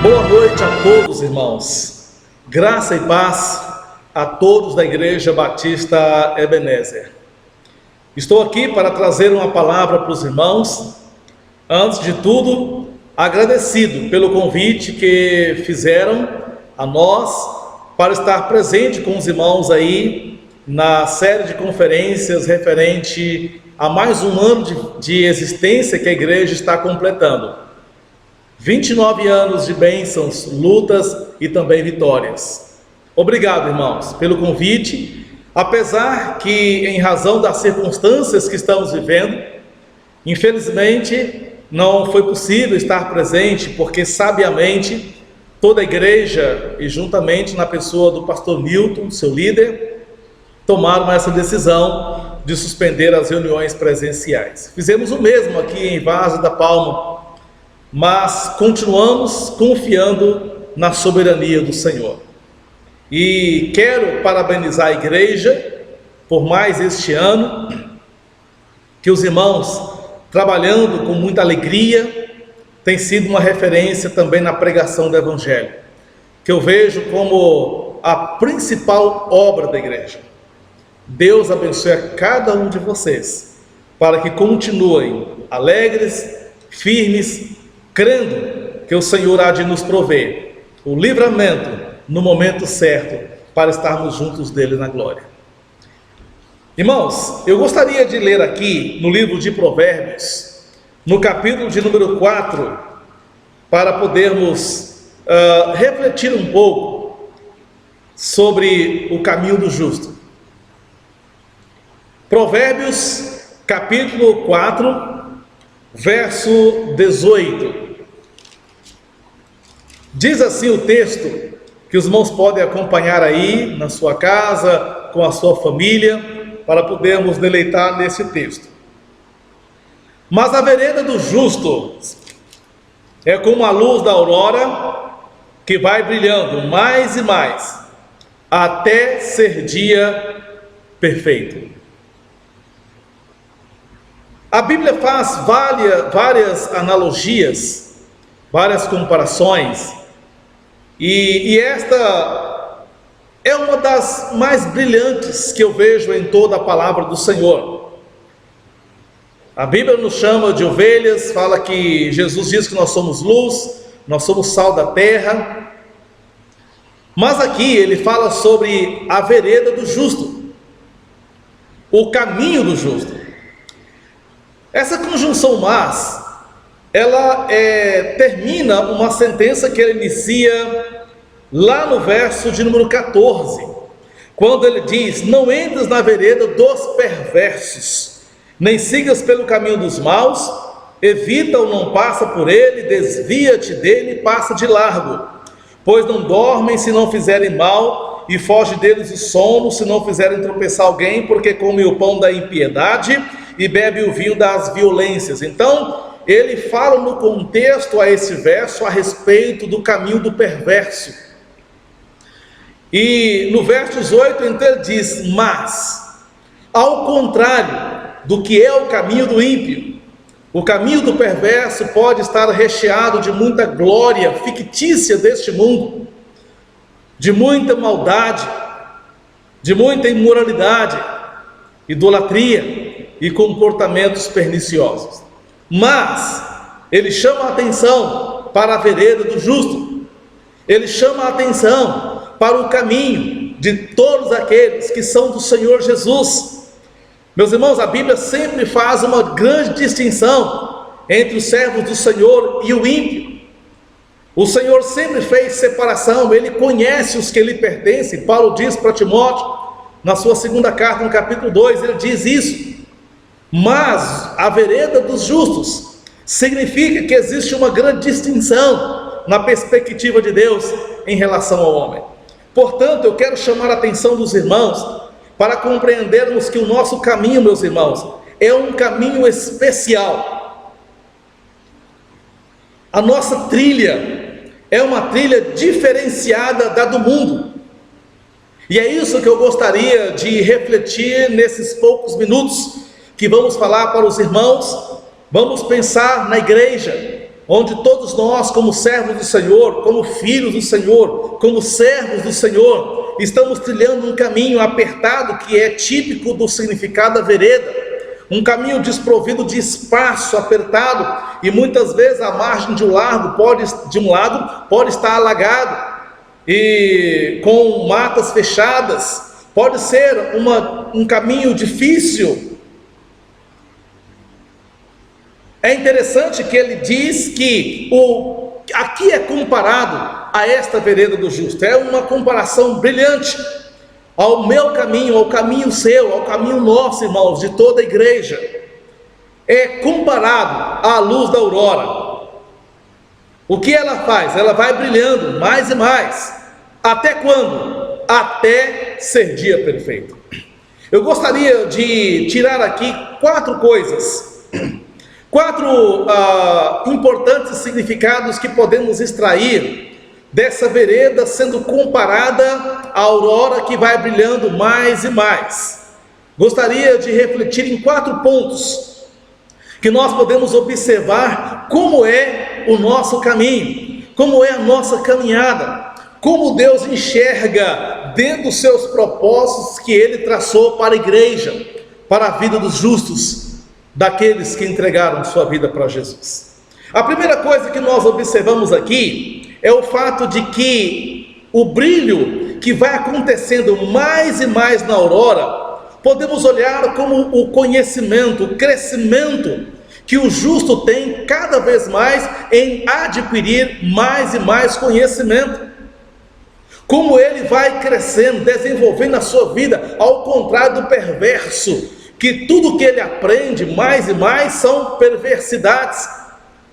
Boa noite a todos, irmãos. Graça e paz a todos da Igreja Batista Ebenezer. Estou aqui para trazer uma palavra para os irmãos. Antes de tudo, agradecido pelo convite que fizeram a nós para estar presente com os irmãos aí na série de conferências referente a mais um ano de existência que a igreja está completando. 29 anos de bênçãos, lutas e também vitórias. Obrigado, irmãos, pelo convite. Apesar que, em razão das circunstâncias que estamos vivendo, infelizmente não foi possível estar presente, porque sabiamente toda a igreja, e juntamente na pessoa do pastor Milton, seu líder, tomaram essa decisão de suspender as reuniões presenciais. Fizemos o mesmo aqui em Várzea da Palma, mas continuamos confiando na soberania do Senhor. E quero parabenizar a igreja por mais este ano, que os irmãos, trabalhando com muita alegria, tem sido uma referência também na pregação do Evangelho, que eu vejo como a principal obra da igreja. Deus abençoe a cada um de vocês, para que continuem alegres, firmes, crendo que o Senhor há de nos prover o livramento no momento certo para estarmos juntos dele na glória. Irmãos, eu gostaria de ler aqui no livro de Provérbios, no capítulo de número 4, para podermos refletir um pouco sobre o caminho do justo. Provérbios, capítulo 4, verso 18. Diz assim o texto, que os irmãos podem acompanhar aí na sua casa, com a sua família, para podermos deleitar nesse texto. Mas a vereda do justo é como a luz da aurora, que vai brilhando mais e mais, até ser dia perfeito. A Bíblia faz várias analogias, várias comparações, e esta é uma das mais brilhantes que eu vejo em toda a palavra do Senhor. A Bíblia nos chama de ovelhas, fala que Jesus diz que nós somos luz, nós somos sal da terra, mas aqui ele fala sobre a vereda do justo, o caminho do justo. Essa conjunção mas, ela termina uma sentença que ele inicia lá no verso de número 14, quando ele diz: não entres na vereda dos perversos, nem sigas pelo caminho dos maus, evita-o, não passa por ele, desvia-te dele e passa de largo, pois não dormem se não fizerem mal, e foge deles o sono se não fizerem tropeçar alguém, porque come o pão da impiedade e bebe o vinho das violências. Então ele fala no contexto a esse verso a respeito do caminho do perverso. E no verso 18 então ele diz: mas, ao contrário do que é o caminho do ímpio, o caminho do perverso pode estar recheado de muita glória fictícia deste mundo, de muita maldade, de muita imoralidade, idolatria e comportamentos perniciosos. Mas ele chama a atenção para a vereda do justo, ele chama a atenção para o caminho de todos aqueles que são do Senhor Jesus. Meus irmãos, a Bíblia sempre faz uma grande distinção entre os servos do Senhor e o ímpio. O Senhor sempre fez separação, ele conhece os que lhe pertencem. Paulo diz para Timóteo, na sua segunda carta, no capítulo 2, ele diz isso. Mas a vereda dos justos significa que existe uma grande distinção na perspectiva de Deus em relação ao homem. Portanto, eu quero chamar a atenção dos irmãos para compreendermos que o nosso caminho, meus irmãos, é um caminho especial. A nossa trilha é uma trilha diferenciada da do mundo. E é isso que eu gostaria de refletir nesses poucos minutos que vamos falar para os irmãos. Vamos pensar na igreja, onde todos nós, como servos do Senhor, como filhos do Senhor, como servos do Senhor, estamos trilhando um caminho apertado que é típico do significado da vereda, um caminho desprovido de espaço, apertado, e muitas vezes a margem de um lado pode estar alagado e com matas fechadas, pode ser um caminho difícil. É interessante que ele diz que aqui é comparado a esta vereda do justo, é uma comparação brilhante ao meu caminho, ao caminho seu, ao caminho nosso, irmãos, de toda a igreja. É comparado à luz da aurora. O que ela faz? Ela vai brilhando mais e mais. Até quando? Até ser dia perfeito. Eu gostaria de tirar aqui 4 coisas, 4 importantes significados que podemos extrair dessa vereda sendo comparada à aurora que vai brilhando mais e mais. Gostaria de refletir em 4 pontos que nós podemos observar como é o nosso caminho, como é a nossa caminhada, como Deus enxerga dentro dos seus propósitos que Ele traçou para a igreja, para a vida dos justos, daqueles que entregaram sua vida para Jesus. A primeira coisa que nós observamos aqui é o fato de que o brilho que vai acontecendo mais e mais na aurora, podemos olhar como o conhecimento, o crescimento que o justo tem cada vez mais em adquirir mais e mais conhecimento. Como ele vai crescendo, desenvolvendo a sua vida, ao contrário do perverso, que tudo que ele aprende mais e mais são perversidades,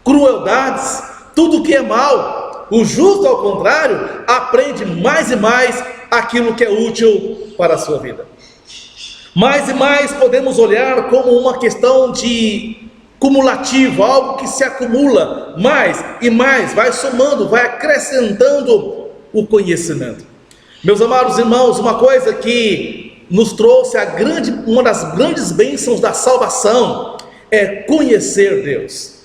crueldades, tudo que é mal. O justo, ao contrário, aprende mais e mais aquilo que é útil para a sua vida. Mais e mais podemos olhar como uma questão de cumulativo, algo que se acumula mais e mais, vai somando, vai acrescentando o conhecimento. Meus amados irmãos, uma coisa que nos trouxe uma das grandes bênçãos da salvação é conhecer Deus,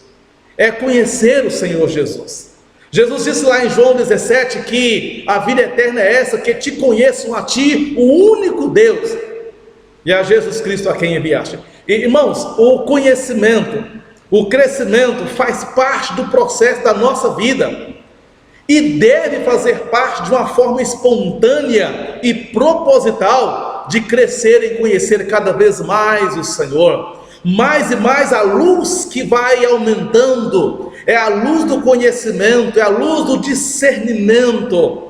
é conhecer o Senhor Jesus. Jesus disse lá em João 17 que a vida eterna é essa, que te conheçam a ti, o único Deus, e a Jesus Cristo a quem enviaste. E, irmãos, o conhecimento, o crescimento faz parte do processo da nossa vida e deve fazer parte de uma forma espontânea e proposital de crescer em conhecer cada vez mais o Senhor. Mais e mais a luz que vai aumentando é a luz do conhecimento, é a luz do discernimento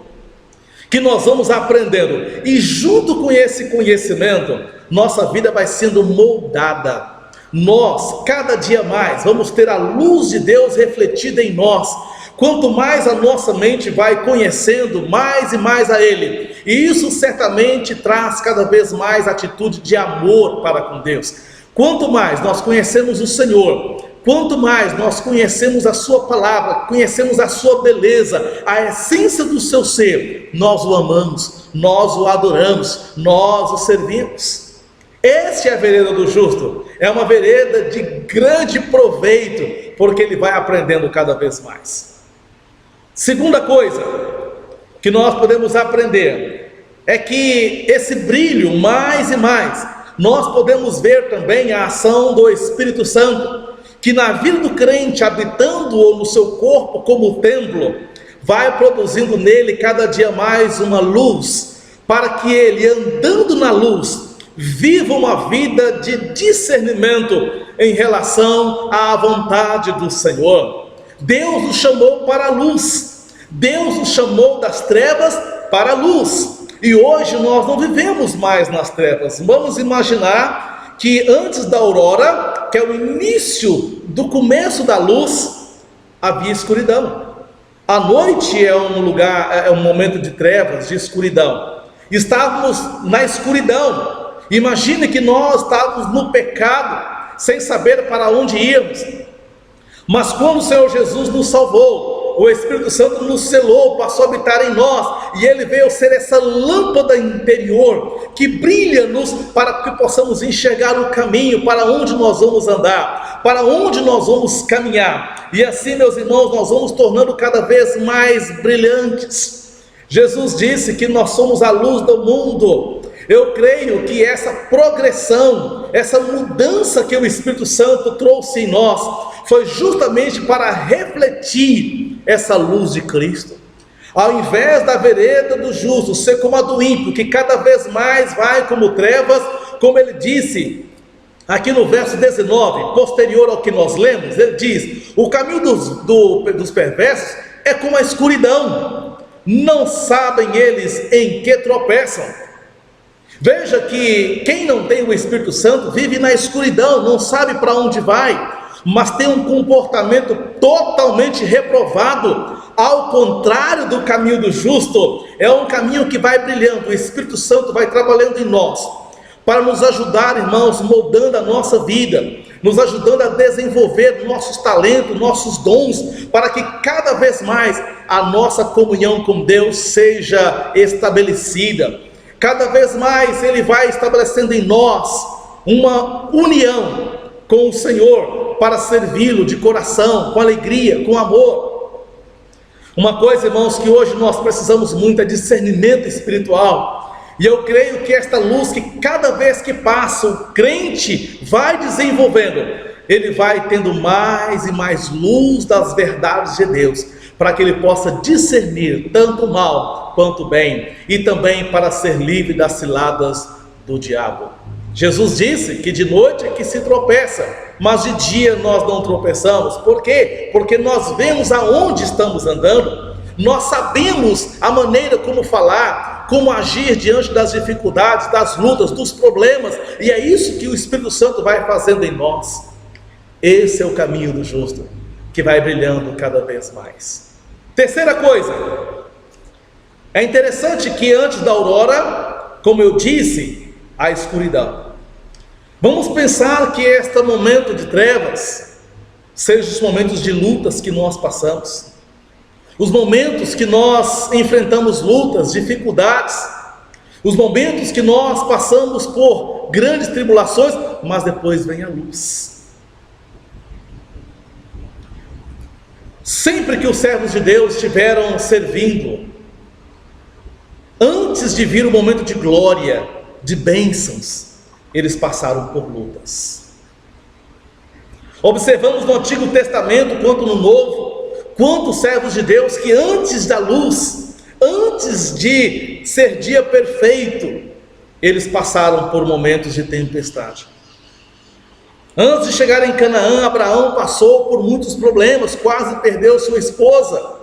que nós vamos aprendendo, e junto com esse conhecimento, nossa vida vai sendo moldada. Nós, cada dia mais, vamos ter a luz de Deus refletida em nós. Quanto mais a nossa mente vai conhecendo mais e mais a Ele, e isso certamente traz cada vez mais atitude de amor para com Deus. Quanto mais nós conhecemos o Senhor, quanto mais nós conhecemos a sua palavra, conhecemos a sua beleza, a essência do seu ser, nós o amamos, nós o adoramos, nós o servimos. Esta é a vereda do justo, é uma vereda de grande proveito, porque ele vai aprendendo cada vez mais. Segunda coisa que nós podemos aprender é que esse brilho mais e mais, nós podemos ver também a ação do Espírito Santo, que na vida do crente, habitando no seu corpo como templo, vai produzindo nele cada dia mais uma luz, para que ele, andando na luz, viva uma vida de discernimento em relação à vontade do Senhor. Deus nos chamou para a luz, Deus nos chamou das trevas para a luz, e hoje nós não vivemos mais nas trevas. Vamos imaginar que antes da aurora, que é o início do começo da luz, havia escuridão. A noite é um lugar, é um momento de trevas, de escuridão. Estávamos na escuridão. Imagine que nós estávamos no pecado, sem saber para onde íamos. Mas quando o Senhor Jesus nos salvou, o Espírito Santo nos selou, passou a habitar em nós, e Ele veio ser essa lâmpada interior, que brilha-nos para que possamos enxergar o caminho, para onde nós vamos andar, para onde nós vamos caminhar. e assim, meus irmãos, nós vamos tornando cada vez mais brilhantes. Jesus disse que nós somos a luz do mundo. Eu creio que essa progressão, essa mudança que o Espírito Santo trouxe em nós, foi justamente para refletir essa luz de Cristo. Ao invés da vereda do justo ser como a do ímpio, que cada vez mais vai como trevas, como ele disse aqui no verso 19, posterior ao que nós lemos, ele diz: o caminho dos perversos é como a escuridão, não sabem eles em que tropeçam. Veja que quem não tem o Espírito Santo vive na escuridão, não sabe para onde vai, mas tem um comportamento totalmente reprovado, ao contrário do caminho do justo. É um caminho que vai brilhando, o Espírito Santo vai trabalhando em nós, para nos ajudar, irmãos, moldando a nossa vida, nos ajudando a desenvolver nossos talentos, nossos dons, para que cada vez mais a nossa comunhão com Deus seja estabelecida. Cada vez mais Ele vai estabelecendo em nós uma união com o Senhor, para servi-lo de coração, com alegria, com amor. Uma coisa, irmãos, que hoje nós precisamos muito é discernimento espiritual. E eu creio que esta luz que cada vez que passa o crente vai desenvolvendo, ele vai tendo mais e mais luz das verdades de Deus, para que ele possa discernir tanto o mal quanto o bem, e também para ser livre das ciladas do diabo. Jesus disse que de noite é que se tropeça, mas de dia nós não tropeçamos. Por quê? Porque nós vemos aonde estamos andando, nós sabemos a maneira como falar, como agir diante das dificuldades, das lutas, dos problemas, e é isso que o Espírito Santo vai fazendo em nós. Esse é o caminho do justo, que vai brilhando cada vez mais. Terceira coisa, é interessante que antes da aurora, como eu disse, a escuridão. Vamos pensar que este momento de trevas seja os momentos de lutas que nós passamos, os momentos que nós enfrentamos lutas, dificuldades, os momentos que nós passamos por grandes tribulações, mas depois vem a luz. Sempre que os servos de Deus estiveram servindo, antes de vir o momento de glória, de bênçãos, eles passaram por lutas. Observamos no Antigo Testamento quanto no Novo, quantos servos de Deus que antes da luz, antes de ser dia perfeito, eles passaram por momentos de tempestade. Antes de chegar em Canaã, Abraão passou por muitos problemas, quase perdeu sua esposa.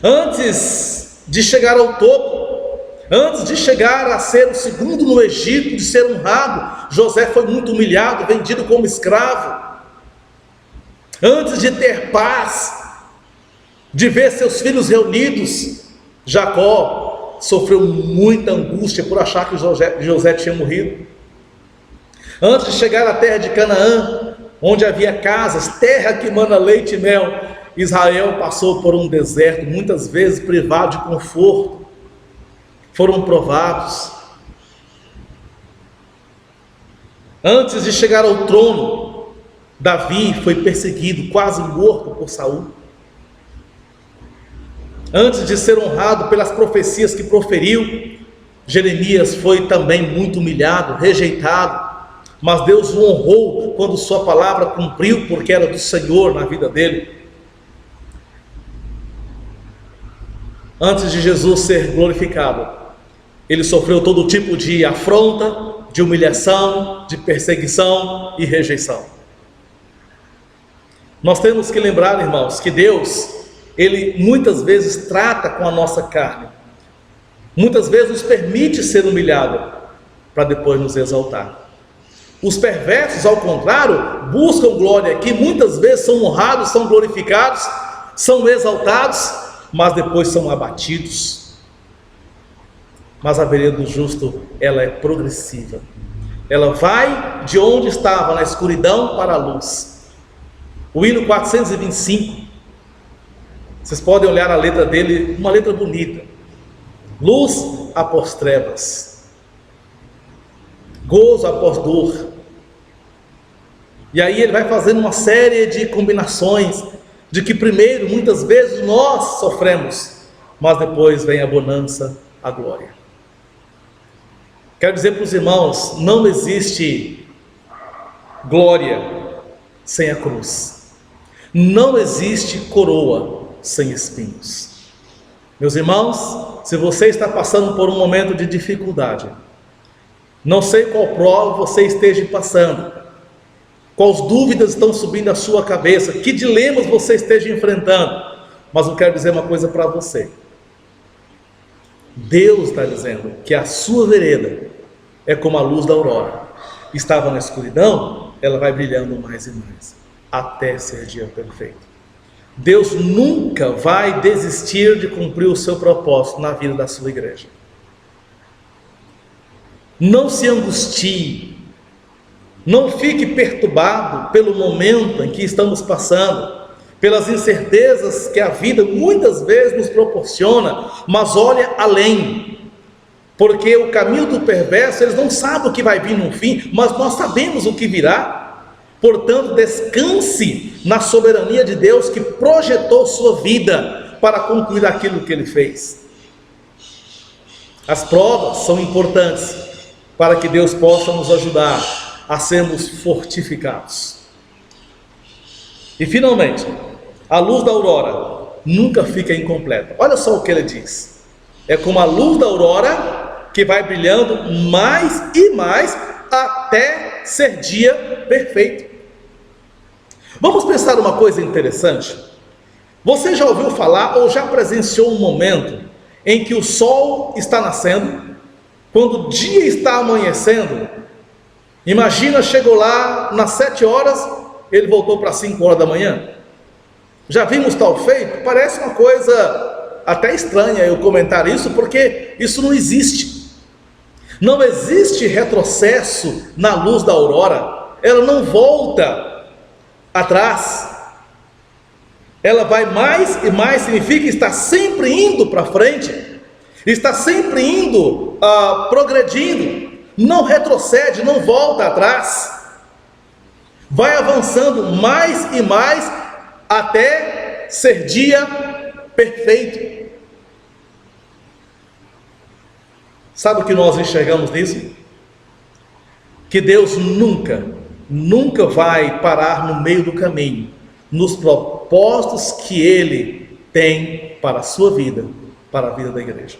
Antes de chegar ao topo, antes de chegar a ser o segundo no Egito, de ser honrado, José foi muito humilhado, vendido como escravo. Antes de ter paz, de ver seus filhos reunidos, Jacó sofreu muita angústia por achar que José tinha morrido. Antes de chegar à terra de Canaã, onde havia casas, terra que mana leite e mel, Israel passou por um deserto, muitas vezes privado de conforto, foram provados. Antes de chegar ao trono, Davi foi perseguido, quase morto por Saul. Antes de ser honrado pelas profecias que proferiu, Jeremias foi também muito humilhado, rejeitado, mas Deus o honrou quando sua palavra cumpriu, porque era do Senhor na vida dele. Antes de Jesus ser glorificado, ele sofreu todo tipo de afronta, de humilhação, de perseguição e rejeição. Nós temos que lembrar, irmãos, que Deus, Ele muitas vezes trata com a nossa carne, muitas vezes nos permite ser humilhado, para depois nos exaltar. Os perversos, ao contrário, buscam glória, que muitas vezes são honrados, são glorificados, são exaltados, mas depois são abatidos. Mas a vereda do justo, ela é progressiva. Ela vai de onde estava, na escuridão, para a luz. O hino 425, vocês podem olhar a letra dele, uma letra bonita. Luz após trevas, gozo após dor. E aí ele vai fazendo uma série de combinações, de que primeiro, muitas vezes, nós sofremos, mas depois vem a bonança, a glória. Quero dizer para os irmãos, não existe glória sem a cruz. Não existe coroa sem espinhos. Meus irmãos, se você está passando por um momento de dificuldade, não sei qual prova você esteja passando, quais dúvidas estão subindo à sua cabeça, que dilemas você esteja enfrentando, mas eu quero dizer uma coisa para você. Deus está dizendo que a sua vereda é como a luz da aurora. Estava na escuridão, ela vai brilhando mais e mais, até ser dia perfeito. Deus nunca vai desistir de cumprir o seu propósito na vida da sua igreja. Não se angustie, não fique perturbado pelo momento em que estamos passando, pelas incertezas que a vida muitas vezes nos proporciona, mas olha além, porque o caminho do perverso, eles não sabem o que vai vir no fim, mas nós sabemos o que virá. Portanto, descanse na soberania de Deus que projetou sua vida para concluir aquilo que Ele fez. As provas são importantes para que Deus possa nos ajudar a sermos fortificados. E finalmente, a luz da aurora nunca fica incompleta. Olha só o que ele diz: é como a luz da aurora que vai brilhando mais e mais até ser dia perfeito. Vamos pensar uma coisa interessante. Você já ouviu falar ou já presenciou um momento em que o sol está nascendo, quando o dia está amanhecendo? Imagina, chegou lá nas 7 horas, ele voltou para 5 horas da manhã. Já vimos tal feito? Parece uma coisa até estranha eu comentar isso, porque isso não existe. Não existe retrocesso na luz da aurora. Ela não volta atrás. Ela vai mais e mais, significa estar sempre indo para frente, está sempre indo, progredindo, não retrocede, não volta atrás, vai avançando mais e mais até ser dia perfeito. Sabe o que nós enxergamos nisso? Que Deus nunca vai parar no meio do caminho, nos propósitos que Ele tem para a sua vida, para a vida da igreja.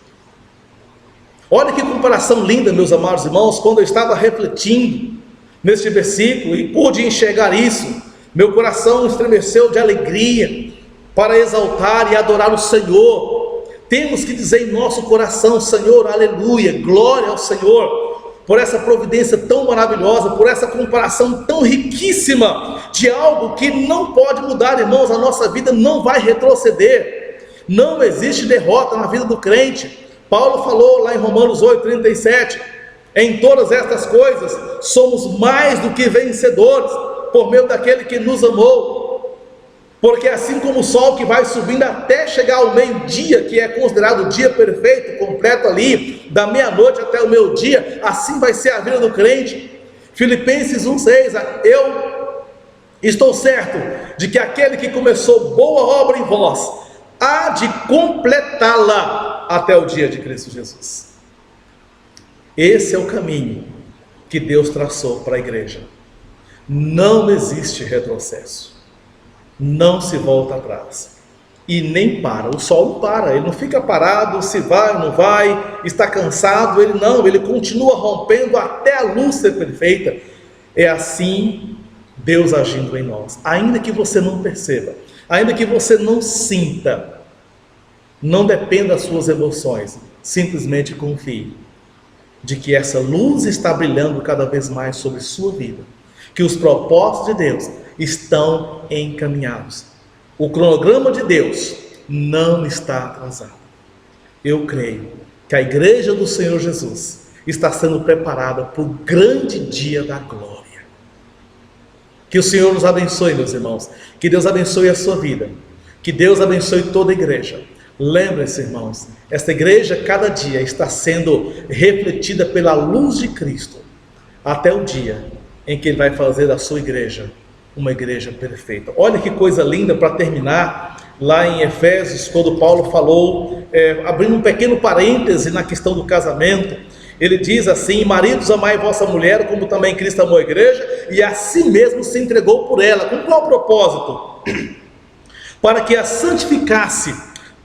Olha que comparação linda, meus amados irmãos, quando eu estava refletindo neste versículo e pude enxergar isso, meu coração estremeceu de alegria para exaltar e adorar o Senhor. Temos que dizer em nosso coração: Senhor, aleluia, glória ao Senhor, por essa providência tão maravilhosa, por essa comparação tão riquíssima de algo que não pode mudar, irmãos. A nossa vida não vai retroceder, não existe derrota na vida do crente. Paulo falou lá em Romanos 8:37, em todas estas coisas somos mais do que vencedores, por meio daquele que nos amou, porque assim como o sol que vai subindo até chegar ao meio-dia, que é considerado o dia perfeito, completo ali, da meia-noite até o meio-dia, assim vai ser a vida do crente. Filipenses 1:6, eu estou certo de que aquele que começou boa obra em vós, há de completá-la até o dia de Cristo Jesus. Esse é o caminho que Deus traçou para a igreja. Não existe retrocesso, não se volta atrás e nem para. O sol não para, ele não fica parado, se vai ou não vai, está cansado, ele continua rompendo até a luz ser perfeita. É assim Deus agindo em nós, ainda que você não perceba, ainda que você não sinta, não dependa das suas emoções, simplesmente confie de que essa luz está brilhando cada vez mais sobre sua vida, que os propósitos de Deus estão encaminhados. O cronograma de Deus não está atrasado. Eu creio que a igreja do Senhor Jesus está sendo preparada para o grande dia da glória. Que o Senhor nos abençoe, meus irmãos. Que Deus abençoe a sua vida. Que Deus abençoe toda a igreja. Lembre-se, irmãos, esta igreja cada dia está sendo refletida pela luz de Cristo, até o dia em que Ele vai fazer da sua igreja uma igreja perfeita. Olha que coisa linda para terminar, lá em Efésios, quando Paulo falou, abrindo um pequeno parêntese na questão do casamento, ele diz assim: maridos, amai vossa mulher, como também Cristo amou a igreja, e a si mesmo se entregou por ela. Com qual propósito? Para que a santificasse,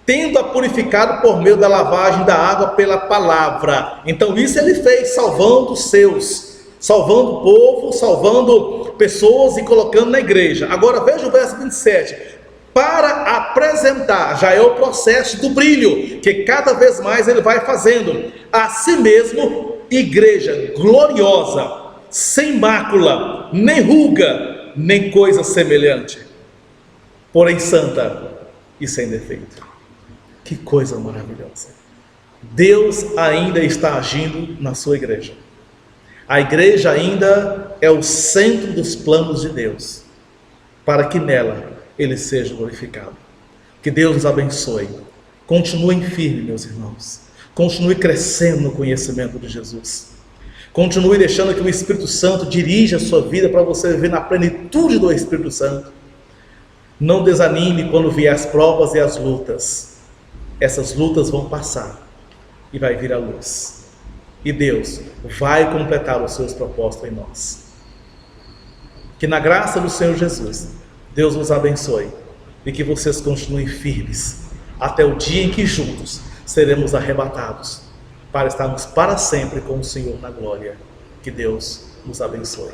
tendo-a purificado por meio da lavagem da água pela palavra. Então isso ele fez, salvando os seus, salvando o povo, salvando pessoas e colocando na igreja. Agora veja o verso 27. Para apresentar, já é o processo do brilho, que cada vez mais ele vai fazendo, a si mesmo, igreja gloriosa, sem mácula, nem ruga, nem coisa semelhante, porém santa e sem defeito. Que coisa maravilhosa! Deus ainda está agindo na sua igreja. A igreja ainda é o centro dos planos de Deus, para que nela Ele seja glorificado. Que Deus nos abençoe. Continuem firmes, meus irmãos. Continue crescendo no conhecimento de Jesus. Continue deixando que o Espírito Santo dirija a sua vida para você viver na plenitude do Espírito Santo. Não desanime quando vier as provas e as lutas. Essas lutas vão passar e vai vir a luz. E Deus vai completar os seus propósitos em nós. Que na graça do Senhor Jesus, Deus nos abençoe e que vocês continuem firmes até o dia em que juntos seremos arrebatados para estarmos para sempre com o Senhor na glória. Que Deus nos abençoe.